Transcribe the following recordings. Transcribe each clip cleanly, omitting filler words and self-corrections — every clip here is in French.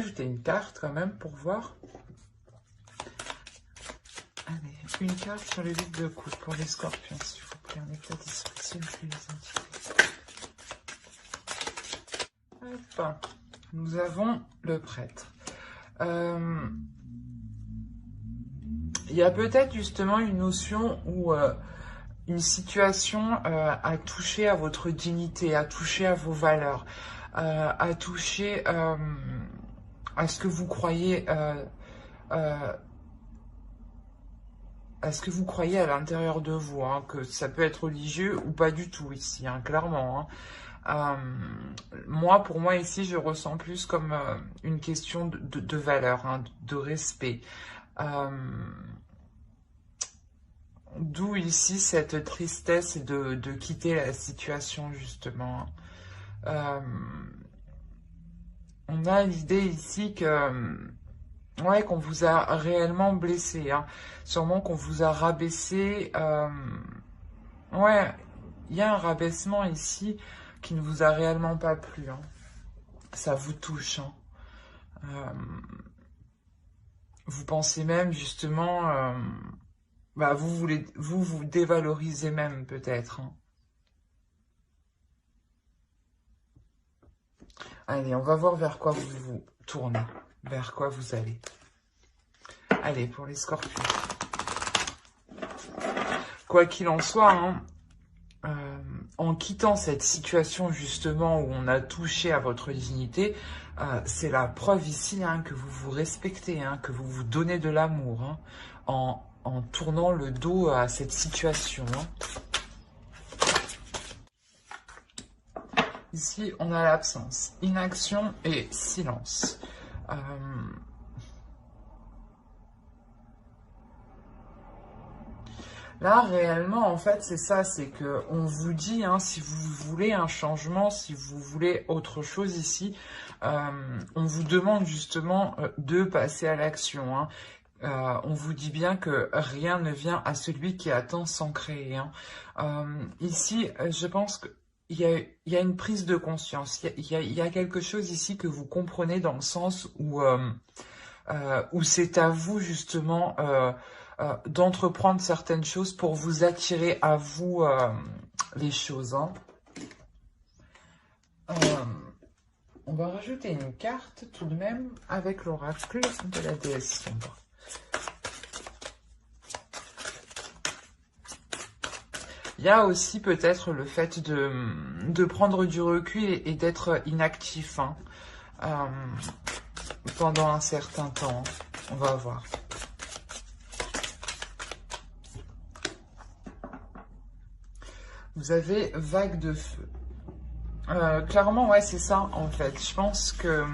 Ajouter une carte quand même pour voir. Allez, une carte sur le vide de coupe pour les scorpions, s'il vous plaît. En état d'esprit, je les entités. Hop. Nous avons le prêtre. Il y a peut-être justement une notion où une situation a touché à votre dignité, a touché à vos valeurs, a touché à ce que vous croyez, à ce que vous croyez à l'intérieur de vous, hein, que ça peut être religieux ou pas du tout ici, hein, clairement. Hein. Moi, pour moi ici, je ressens plus comme une question de valeur, hein, de respect. D'où ici cette tristesse de quitter la situation justement. On a l'idée ici que ouais, qu'on vous a réellement blessé, hein. Sûrement qu'on vous a rabaissé. Ouais, il y a un rabaissement ici qui ne vous a réellement pas plu. Hein. Ça vous touche. Hein. Vous pensez même justement, bah vous dévalorisez même peut-être. Hein. Allez, on va voir vers quoi vous vous tournez, vers quoi vous allez. Allez, pour les scorpions. Quoi qu'il en soit, hein, en quittant cette situation justement où on a touché à votre dignité, c'est la preuve ici hein, que vous vous respectez, hein, que vous vous donnez de l'amour, hein, en tournant le dos à cette situation. Hein. Ici, on a l'absence, inaction et silence. Là, réellement, en fait, c'est ça, c'est que on vous dit, hein, si vous voulez un changement, si vous voulez autre chose ici, on vous demande justement de passer à l'action. Hein. On vous dit bien que rien ne vient à celui qui attend sans créer. Hein. Ici, je pense que il y a une prise de conscience, il y a quelque chose ici que vous comprenez dans le sens où c'est à vous justement d'entreprendre certaines choses pour vous attirer à vous les choses. Hein. On va rajouter une carte tout de même avec l'oracle de la déesse sombre. Il y a aussi peut-être le fait de prendre du recul et d'être inactif hein, pendant un certain temps. On va voir. Vous avez vague de feu. Clairement, ouais, c'est ça en fait. Je pense que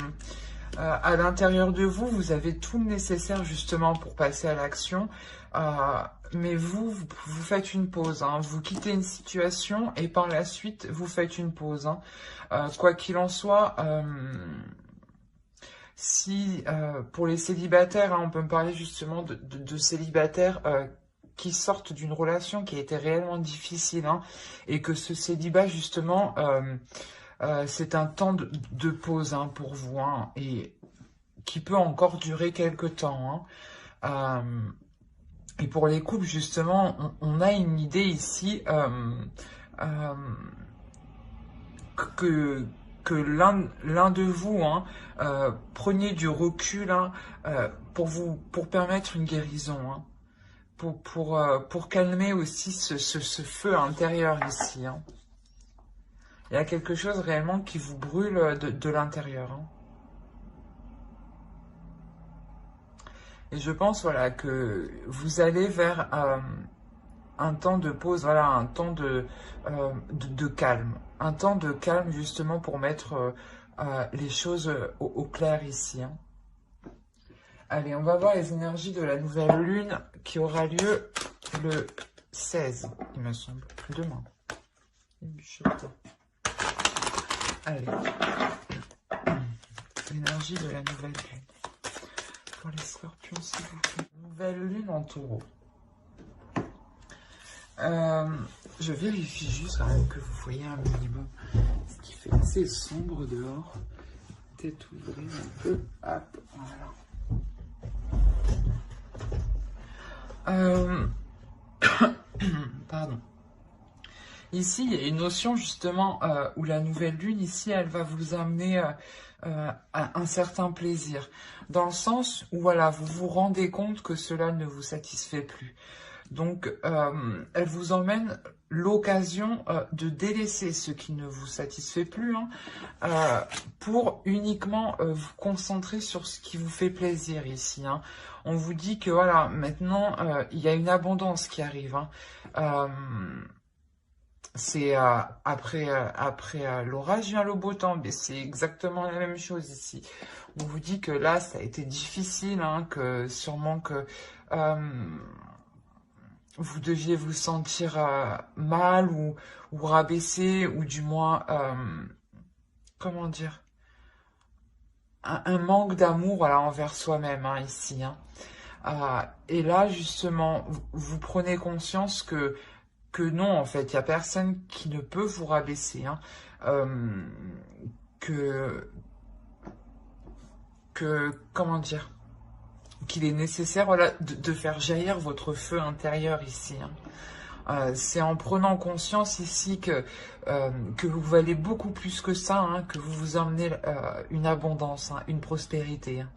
à l'intérieur de vous, vous avez tout le nécessaire justement pour passer à l'action. Mais vous faites une pause. Hein. Vous quittez une situation et par la suite, vous faites une pause. Hein. Quoi qu'il en soit, si pour les célibataires, hein, on peut me parler justement de célibataires qui sortent d'une relation qui a été réellement difficile. Hein, et que ce célibat, justement, c'est un temps de pause hein, pour vous. Hein, et qui peut encore durer quelque temps. Hein. Et pour les couples, justement, on a une idée ici que l'un de vous hein, preniez du recul hein, pour permettre une guérison, hein, pour calmer aussi ce feu intérieur ici. Hein. Il y a quelque chose réellement qui vous brûle de l'intérieur. Hein. Et je pense voilà, que vous allez vers un temps de pause, voilà, un temps de calme. Un temps de calme justement pour mettre les choses au clair ici. Hein. Allez, on va voir les énergies de la nouvelle lune qui aura lieu le 16, il me semble, demain. Allez, l'énergie de la nouvelle lune. Pour les scorpions, s'il vous plaît. Nouvelle lune en taureau. Je vérifie juste quand même que vous voyez un minimum ce qui fait assez sombre dehors. peut-être ouvrir un peu. Hop, voilà. Pardon. Ici, il y a une notion justement où la nouvelle lune, ici, elle va vous amener à un certain plaisir. Dans le sens où, voilà, vous vous rendez compte que cela ne vous satisfait plus. Donc, elle vous emmène l'occasion de délaisser ce qui ne vous satisfait plus, hein, pour uniquement vous concentrer sur ce qui vous fait plaisir ici, hein. On vous dit que, voilà, maintenant, il y a une abondance qui arrive, hein. C'est après l'orage vient le beau temps, mais c'est exactement la même chose ici. On vous dit que là, ça a été difficile, hein, que sûrement que vous deviez vous sentir mal ou rabaissé, ou du moins, comment dire, un manque d'amour, voilà, envers soi-même, hein, ici, hein. Et là, justement, vous prenez conscience que non, en fait, il n'y a personne qui ne peut vous rabaisser, hein. Que, comment dire, qu'il est nécessaire, voilà, de faire jaillir votre feu intérieur ici, hein. C'est en prenant conscience ici que vous valez beaucoup plus que ça, hein, que vous vous emmenez une abondance, hein, une prospérité, hein.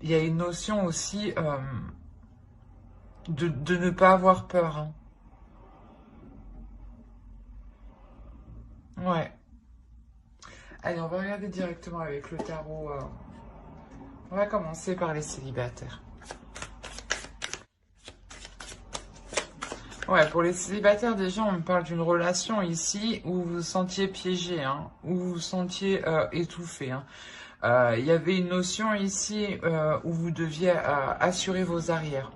Il y a une notion aussi de ne pas avoir peur, hein. Ouais. Allez, on va regarder directement avec le tarot. On va commencer par les célibataires. Ouais, pour les célibataires, déjà, on me parle d'une relation ici où vous vous sentiez piégé, hein, où vous vous sentiez étouffé, hein. Il y avait une notion ici où vous deviez assurer vos arrières.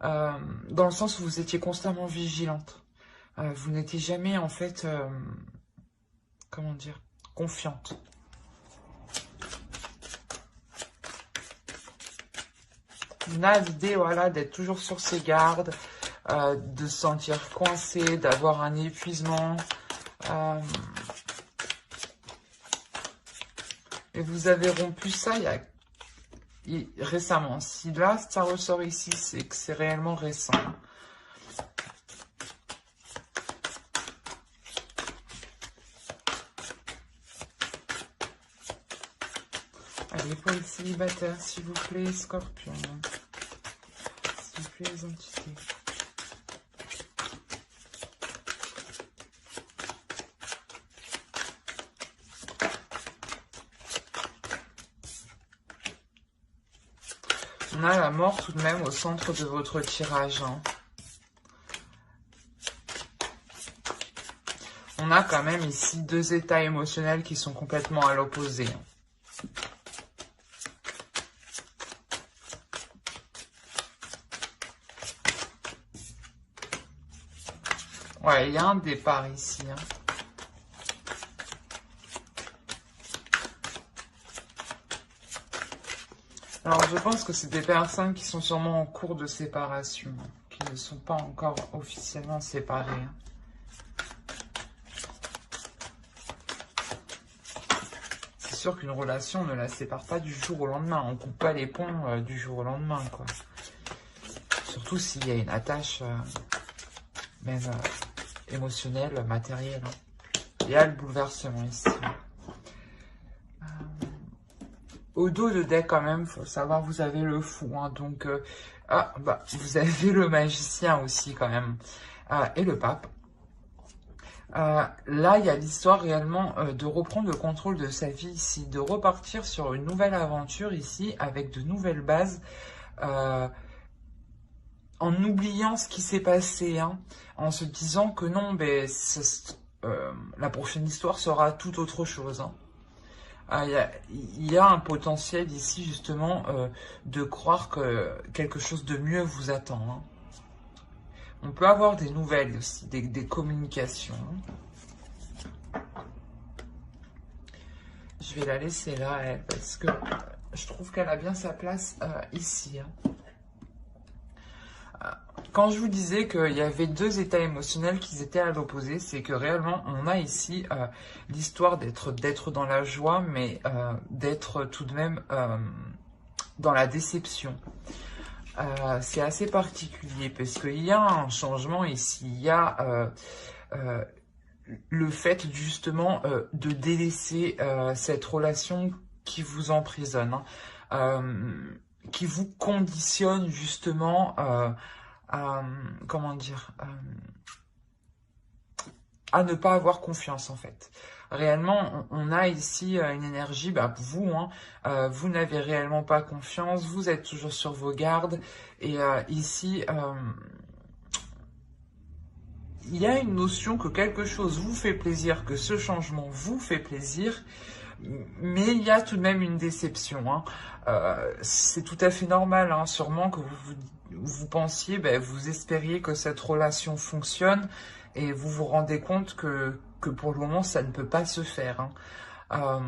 Dans le sens où vous étiez constamment vigilante. Vous n'étiez jamais, en fait, comment dire, confiante. On a l'idée, voilà, d'être toujours sur ses gardes, de se sentir coincé, d'avoir un épuisement. Et vous avez rompu ça récemment. Si là, ça ressort ici, c'est que c'est réellement récent. Allez, pour les célibataires, s'il vous plaît, Scorpion. S'il vous plaît, les entités. On a la mort tout de même au centre de votre tirage, hein. On a quand même ici deux états émotionnels qui sont complètement à l'opposé. Ouais, il y a un départ ici, hein. Alors, je pense que c'est des personnes qui sont sûrement en cours de séparation, hein, qui ne sont pas encore officiellement séparées, hein. C'est sûr qu'une relation, on ne la sépare pas du jour au lendemain. On ne coupe pas les ponts du jour au lendemain, quoi. Surtout s'il y a une attache, même émotionnelle, matérielle, hein. Il y a le bouleversement ici. Au dos de deck, quand même, faut savoir, vous avez le fou, hein, donc, vous avez le magicien aussi, quand même, et le pape. Là, il y a l'histoire réellement de reprendre le contrôle de sa vie ici, de repartir sur une nouvelle aventure ici, avec de nouvelles bases, en oubliant ce qui s'est passé, hein, en se disant que non, ben, la prochaine histoire sera tout autre chose, hein. Il y a un potentiel ici, justement, de croire que quelque chose de mieux vous attend, hein. On peut avoir des nouvelles aussi, des communications. Je vais la laisser là, elle, parce que je trouve qu'elle a bien sa place ici, hein. Quand je vous disais qu'il y avait deux états émotionnels qui étaient à l'opposé, c'est que réellement, on a ici l'histoire d'être dans la joie, mais d'être tout de même dans la déception. C'est assez particulier parce qu'il y a un changement ici. Il y a le fait justement de délaisser cette relation qui vous emprisonne, hein, qui vous conditionne justement comment dire, à ne pas avoir confiance en fait. Réellement, on a ici une énergie, bah, vous, hein, vous n'avez réellement pas confiance, vous êtes toujours sur vos gardes, et ici, il y a une notion que quelque chose vous fait plaisir, que ce changement vous fait plaisir, mais il y a tout de même une déception. Hein. C'est tout à fait normal, hein, sûrement que vous pensiez, ben, vous espériez que cette relation fonctionne et vous vous rendez compte que pour le moment, ça ne peut pas se faire. Hein.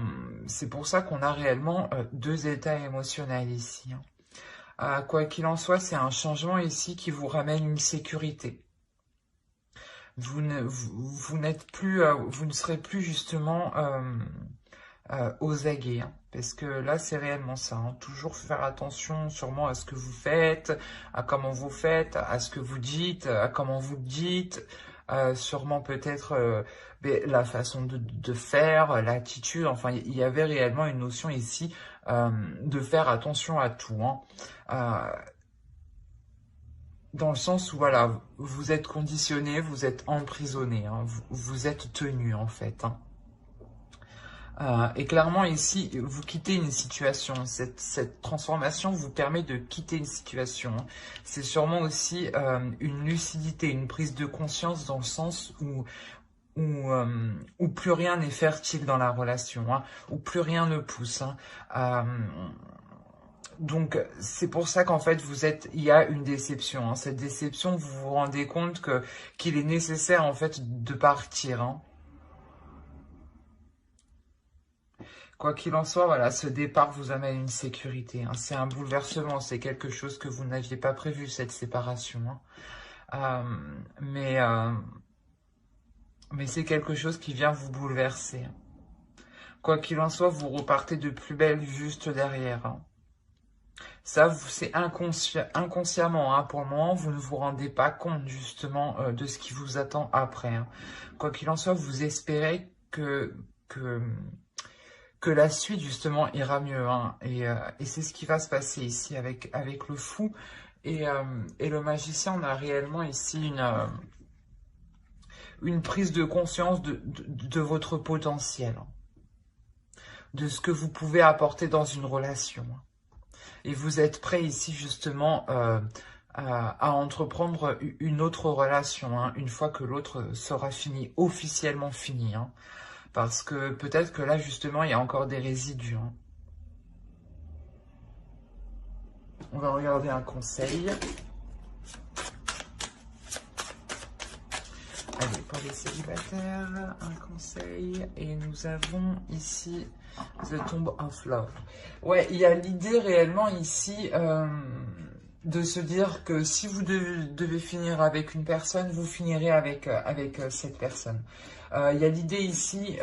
C'est pour ça qu'on a réellement deux états émotionnels ici. Hein. Quoi qu'il en soit, c'est un changement ici qui vous ramène une sécurité. Vous n'êtes plus, vous ne serez plus justement aux aguets, hein, parce que là c'est réellement ça, hein. Toujours faire attention sûrement à ce que vous faites, à comment vous faites, à ce que vous dites, à comment vous le dites, sûrement peut-être la façon de faire, l'attitude, enfin il y avait réellement une notion ici de faire attention à tout, hein. Dans le sens où voilà, vous êtes conditionné, vous êtes emprisonné, hein, vous êtes tenu en fait, hein. Et clairement ici, vous quittez une situation. Cette transformation vous permet de quitter une situation. C'est sûrement aussi une lucidité, une prise de conscience dans le sens où plus rien n'est fertile dans la relation, hein, où plus rien ne pousse. Hein. Donc c'est pour ça qu'en fait il y a une déception. Hein. Cette déception, vous vous rendez compte qu'il est nécessaire en fait de partir. Hein. Quoi qu'il en soit, voilà, ce départ vous amène une sécurité. Hein. C'est un bouleversement, c'est quelque chose que vous n'aviez pas prévu, cette séparation. Hein. Mais c'est quelque chose qui vient vous bouleverser. Hein. Quoi qu'il en soit, vous repartez de plus belle juste derrière. Hein. Ça, c'est inconsciemment. Hein. Pour le moment, vous ne vous rendez pas compte justement de ce qui vous attend après. Hein. Quoi qu'il en soit, vous espérez que la suite, justement, ira mieux. Hein. Et c'est ce qui va se passer ici avec le fou et le magicien. On a réellement ici une prise de conscience de votre potentiel, hein, de ce que vous pouvez apporter dans une relation. Et vous êtes prêt ici, justement, à entreprendre une autre relation, hein, une fois que l'autre sera fini, officiellement fini. Hein. Parce que peut-être que là, justement, il y a encore des résidus. Hein. On va regarder un conseil. Allez, pour les célibataires, un conseil. Et nous avons ici The Tomb of Love. Ouais, il y a l'idée réellement ici de se dire que si vous devez finir avec une personne, vous finirez avec cette personne. Il y a l'idée ici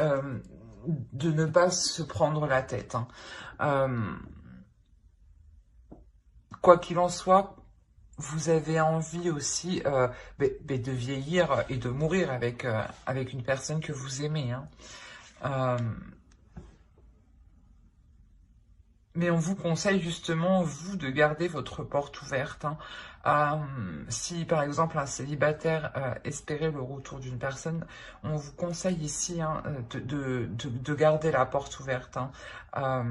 de ne pas se prendre la tête. Hein. Quoi qu'il en soit, vous avez envie aussi de vieillir et de mourir avec une personne que vous aimez. Hein. Mais on vous conseille justement, vous, de garder votre porte ouverte. Hein. Si, par exemple, un célibataire espérait le retour d'une personne, on vous conseille ici hein, de garder la porte ouverte. Hein.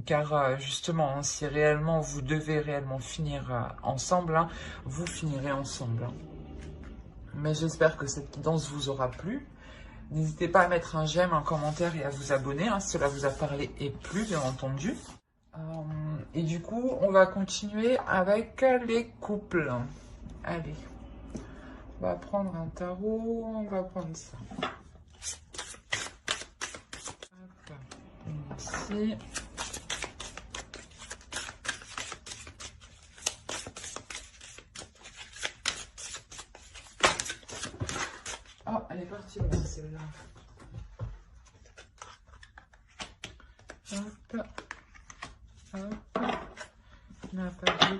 Car justement, hein, si réellement vous devez réellement finir ensemble, hein, vous finirez ensemble. Hein. Mais j'espère que cette guidance vous aura plu. N'hésitez pas à mettre un j'aime, un commentaire et à vous abonner. Hein, cela vous a parlé et plu, bien entendu. Et du coup, on va continuer avec les couples. Allez, on va prendre un tarot. On va prendre ça. Hop, ici. celle-là. Hop. Hop. On n'a pas de...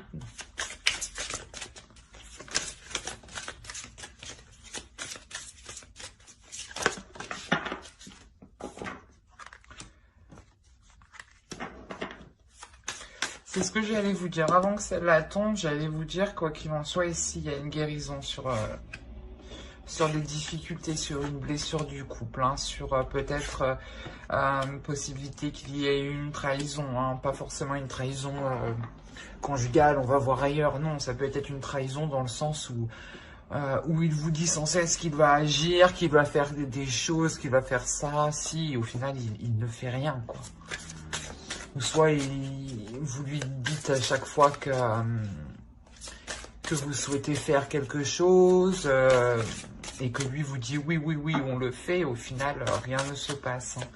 C'est ce que j'allais vous dire. Avant que celle-là tombe, j'allais vous dire, quoi qu'il en soit, ici, il y a une guérison sur des difficultés, sur une blessure du couple, hein, sur peut-être une possibilité qu'il y ait une trahison, hein, pas forcément une trahison conjugale, on va voir ailleurs. Non, ça peut être une trahison dans le sens où il vous dit sans cesse qu'il va agir, qu'il va faire des choses, qu'il va faire ça, si, au final, il ne fait rien, quoi. Ou soit vous lui dites à chaque fois que vous souhaitez faire quelque chose et que lui vous dit oui, oui, oui, on le fait, au final, rien ne se passe. Hein.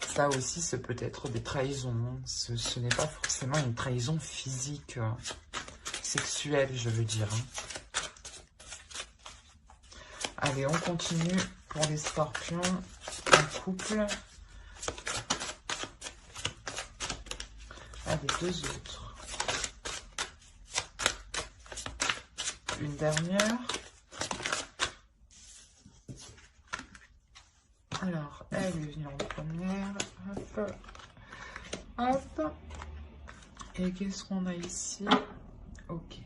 Ça aussi, ça peut être des trahisons. Hein. Ce n'est pas forcément une trahison physique, sexuelle, je veux dire. Hein. Allez, on continue pour les scorpions en couple. Allez, deux autres. Une dernière. Alors, elle est venue en première. Hop. Hop. Et qu'est-ce qu'on a ici? Ok.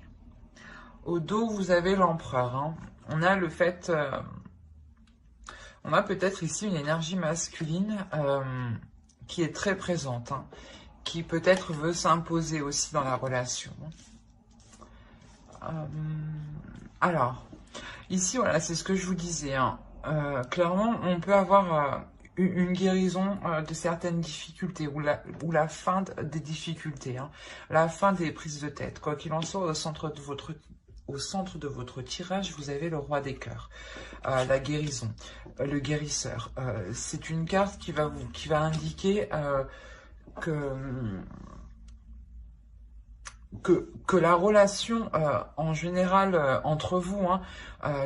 Au dos, vous avez l'empereur. Hein. On a le fait... on a peut-être ici une énergie masculine qui est très présente. Hein, qui peut-être veut s'imposer aussi dans la relation. Alors, ici, voilà, c'est ce que je vous disais. Hein. Clairement, on peut avoir une guérison de certaines difficultés ou la fin des difficultés, hein. La fin des prises de tête. Quoi qu'il en soit, au centre de votre tirage, vous avez le roi des cœurs, la guérison, le guérisseur. C'est une carte qui va indiquer que la relation en général entre vous, hein,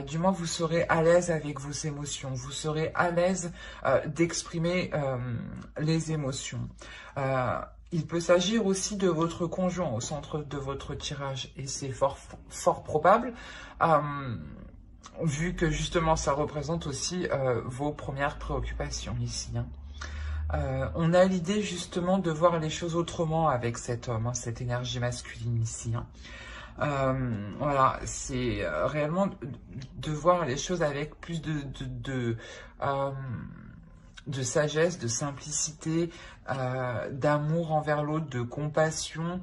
du moins vous serez à l'aise avec vos émotions, vous serez à l'aise d'exprimer les émotions. Il peut s'agir aussi de votre conjoint au centre de votre tirage et c'est fort probable vu que justement ça représente aussi vos premières préoccupations ici. Hein. On a l'idée justement de voir les choses autrement avec cet homme, hein, cette énergie masculine ici. Hein. Voilà, c'est réellement de voir les choses avec plus de sagesse, de simplicité, d'amour envers l'autre, de compassion.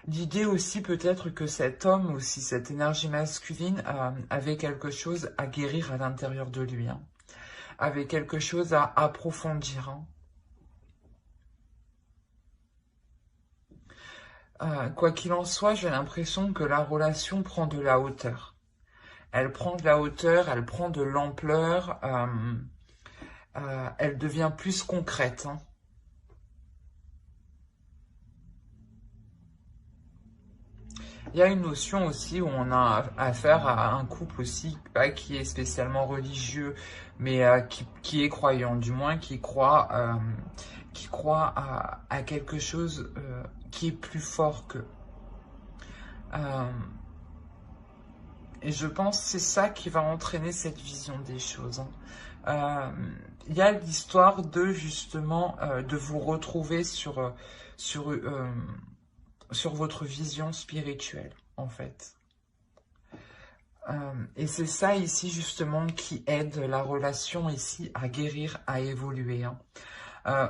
L'idée aussi peut-être que cet homme aussi, cette énergie masculine, avait quelque chose à guérir à l'intérieur de lui, hein, avait quelque chose à approfondir. Hein. Quoi qu'il en soit, j'ai l'impression que la relation prend de la hauteur. Elle prend de la hauteur, elle prend de l'ampleur, elle devient plus concrète. Hein. Il y a une notion aussi où on a affaire à un couple aussi, pas qui est spécialement religieux, mais qui est croyant, du moins qui croit à quelque chose qui est plus fort qu'eux. Et je pense que c'est ça qui va entraîner cette vision des choses. Hein. Il y a l'histoire de justement de vous retrouver sur votre vision spirituelle, en fait. Et c'est ça ici, justement, qui aide la relation ici à guérir, à évoluer. Hein.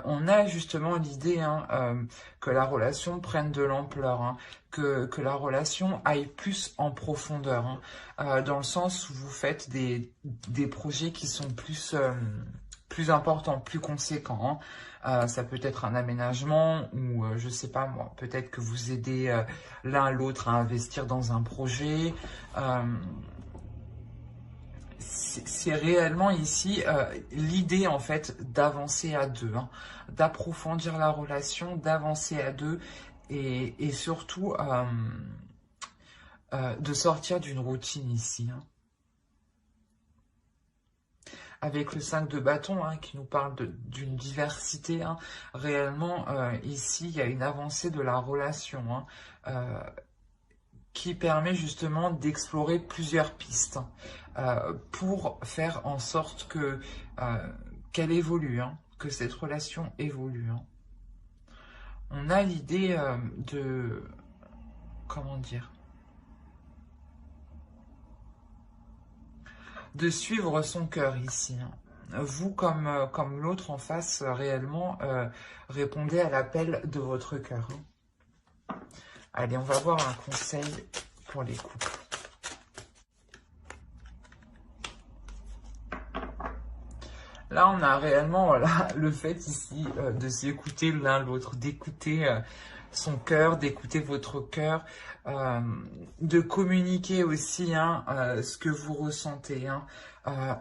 On a justement l'idée hein, que la relation prenne de l'ampleur, hein, que la relation aille plus en profondeur, hein, dans le sens où vous faites des projets qui sont plus importants, plus conséquents. Hein. Ça peut être un aménagement ou, je sais pas moi, peut-être que vous aidez l'un l'autre à investir dans un projet. C'est réellement ici l'idée en fait d'avancer à deux, hein, d'approfondir la relation, d'avancer à deux et surtout de sortir d'une routine ici. Hein. Avec le 5 de bâton qui nous parle d'une diversité, réellement, ici, il y a une avancée de la relation qui permet justement d'explorer plusieurs pistes pour faire en sorte que qu'elle évolue, que cette relation évolue. On a l'idée de... Comment dire ? De suivre son cœur ici. Vous, comme l'autre en face, réellement, répondez à l'appel de votre cœur. Allez, on va voir un conseil pour les couples. Là, on a réellement voilà, le fait ici de s'écouter l'un l'autre, d'écouter son cœur, d'écouter votre cœur, de communiquer aussi ce que vous ressentez,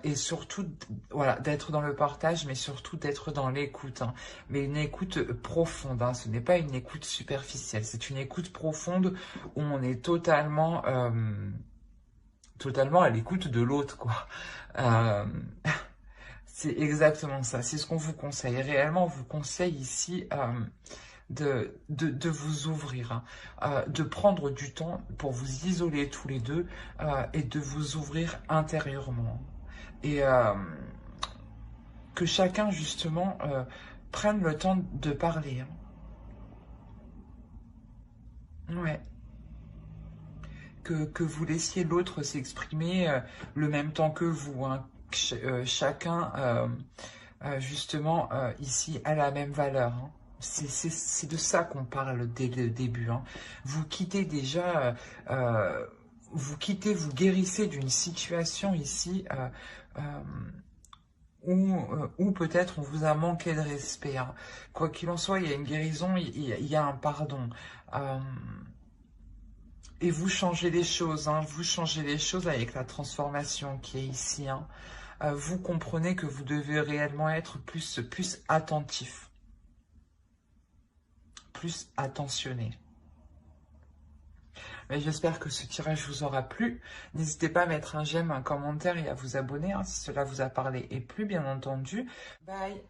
et surtout voilà, d'être dans le partage, mais surtout d'être dans l'écoute, mais une écoute profonde, ce n'est pas une écoute superficielle, c'est une écoute profonde où on est totalement à l'écoute de l'autre, quoi. C'est exactement ça, c'est ce qu'on vous conseille. Réellement, on vous conseille ici de vous ouvrir, de prendre du temps pour vous isoler tous les deux et de vous ouvrir intérieurement. Et que chacun, justement, prenne le temps de parler. Ouais. Que vous laissiez l'autre s'exprimer le même temps que vous, chacun, justement, ici, a la même valeur. C'est de ça qu'on parle dès le début. Vous quittez déjà, vous guérissez d'une situation ici où peut-être on vous a manqué de respect. Quoi qu'il en soit, il y a une guérison, il y a un pardon. Et vous changez les choses, vous changez les choses avec la transformation qui est ici. Vous comprenez que vous devez réellement être plus attentif, plus attentionné. Mais j'espère que ce tirage vous aura plu. N'hésitez pas à mettre un j'aime, un commentaire et à vous abonner si cela vous a parlé et plu, bien entendu. Bye!